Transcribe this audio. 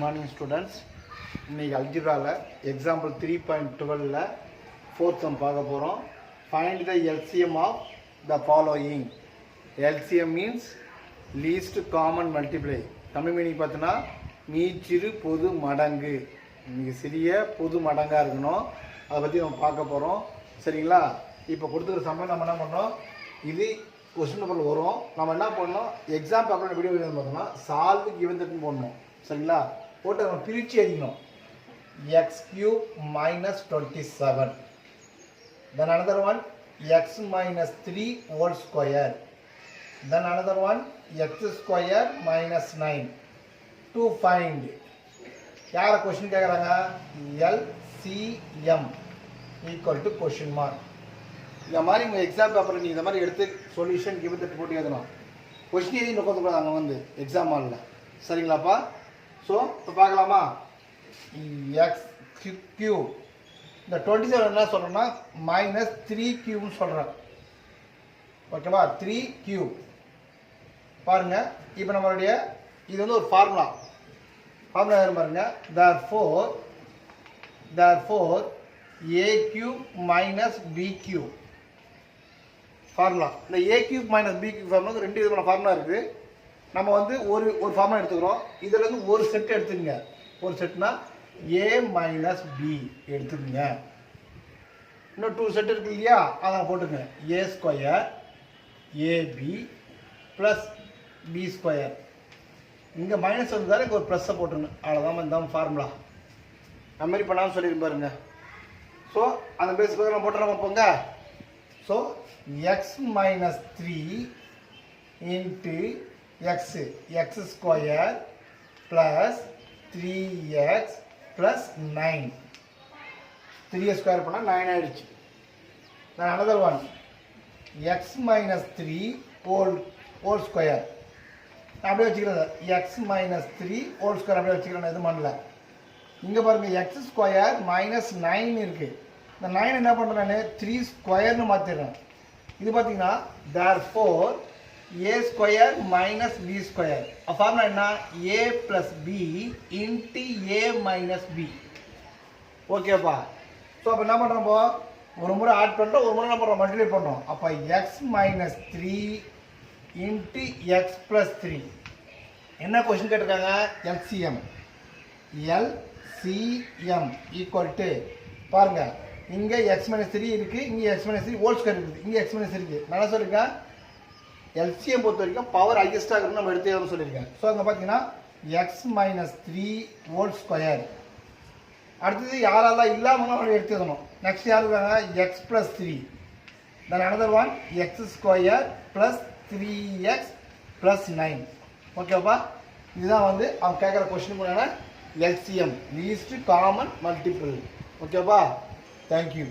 morning students. இன்னைக்கு அல்ஜிப்ரால example 3.12ல fourth sum பார்க்க போறோம். Find the LCM of the following. LCM means least common multiply. Tamil meaning பார்த்தனா மீச்சிறு பொது மடங்கு. மிக சிறிய பொது மடங்கா இருக்கணும். அத பத்தி நம்ம பார்க்க போறோம். சரிங்களா? இப்போ கொடுத்துக்கிற சம்ம நம்ம என்ன பண்றோம்? இது क्वेश्चन पेपर வரும். நம்ம என்ன பண்ணனும்? எக்ஸாம் பேப்பர்ல வீடியோ எழுத பார்த்தோம்னா சால்வ் given that போடணும். சரிங்களா? போட்டு நம்ம பிரிச்சு எழுதணும். x³ - 27. Then another one x - 3 whole square. Then another one x² - 9. To find யார क्वेश्चन கேக்குறாங்க? LCM equal to question mark. இந்த மாதிரி உங்க எக்ஸாம் பேப்பர் நீங்க இந்த மாதிரி எடுத்து சொல்யூஷன் கிவன் தட் போட்டு எழுதணும். क्वेश्चन எழுதி நோக்கத்துக்கு அங்க வந்து எக்ஸாம் ஹால்ல. சரிங்களாப்பா? சோ இப்ப பார்க்கலாமா? x³ இந்த 27 என்ன சொல்றேன்னா -3³ னு சொல்றேன். ஓகேவா? 3³ பாருங்க. இப்போ நம்மளுடைய இது வந்து ஒரு ஃபார்முலா என்ன பாருங்க. therefore a³ - b³ formula. இந்த a³ - b³ ஃபார்முலா ரெண்டு விதமான ஃபார்முலா இருக்கு. நம்ம வந்து ஒரு ஃபார்முலா எடுத்துக்கிறோம். இதுல இருந்து ஒரு செட் எடுத்துங்க. ஒரு செட்னா a - b எடுத்துங்க. இன்னும் 2 செட் இருக்கு இல்லையா? அத போட்டுங்க. a² ab + b². இங்க மைனஸ் வந்ததால இங்க ஒரு பிளஸ் போட்டுங்க. அவ்வளவுதான் இந்த ஃபார்முலா. அந்த மாதிரி பண்ணாம சொல்லிருப்பேன் பாருங்க. சோ அந்த பேஸ் பக்கம் போட்டுறோம் போங்க. So x - 3 into x² plus 3x plus 9. 3 square பண்ணா 9 ஆயிடுச்சு. Then another one x - 3 whole square. அப்படியே வச்சுக்கிறேன். x - 3 whole square அப்படியே வச்சுக்கிறேன். இது பண்ணல. இங்க பாருங்க x² - 9 இருக்கு. இந்த 9 என்ன பண்றேன் நான் 3 ஸ்கொயர்னு மாத்திடுறேன். இது பாத்தீங்கன்னா therefore a² - b². ஃபார்முலா என்ன? a + b into a - b. ஓகேப்பா? சோ அப்ப என்ன பண்றோம்? ஒரு முறை ஆட் பண்றோம், ஒரு முறை என்ன பண்றோம்? மல்டிப்ளை பண்றோம். அப்ப x - 3 into x + 3. என்ன क्वेश्चन கேட்டிருக்காங்க? LCM. LCM equal to பாருங்க. இங்க x - 3 இருக்கு, இங்க x - 3 ஹோல் ஸ்கொயர் இருக்கு, இங்க x - 3 இருக்கு. நான் சொல்லிருக்கேன் LCM பொறுத்த வரைக்கும் பவர் ஹையஸ்டா இருக்குன்னு நம்ம எடுத்துக்கணும் சொல்லிருக்கேன். சோ அங்க பாத்தீங்கன்னா x - 3 ஹோல் ஸ்கொயர். அடுத்து யாரெல்லாம் இல்லாம நம்ம எடுத்துக்கணும். நெக்ஸ்ட் யாரு இருக்காங்க? x + 3. then another one x² plus 3x plus 9. ஓகேப்பா? இதுதான் வந்து அவங்க கேக்குற question பண்ணான LCM least common multiple. ஓகேப்பா? Thank you.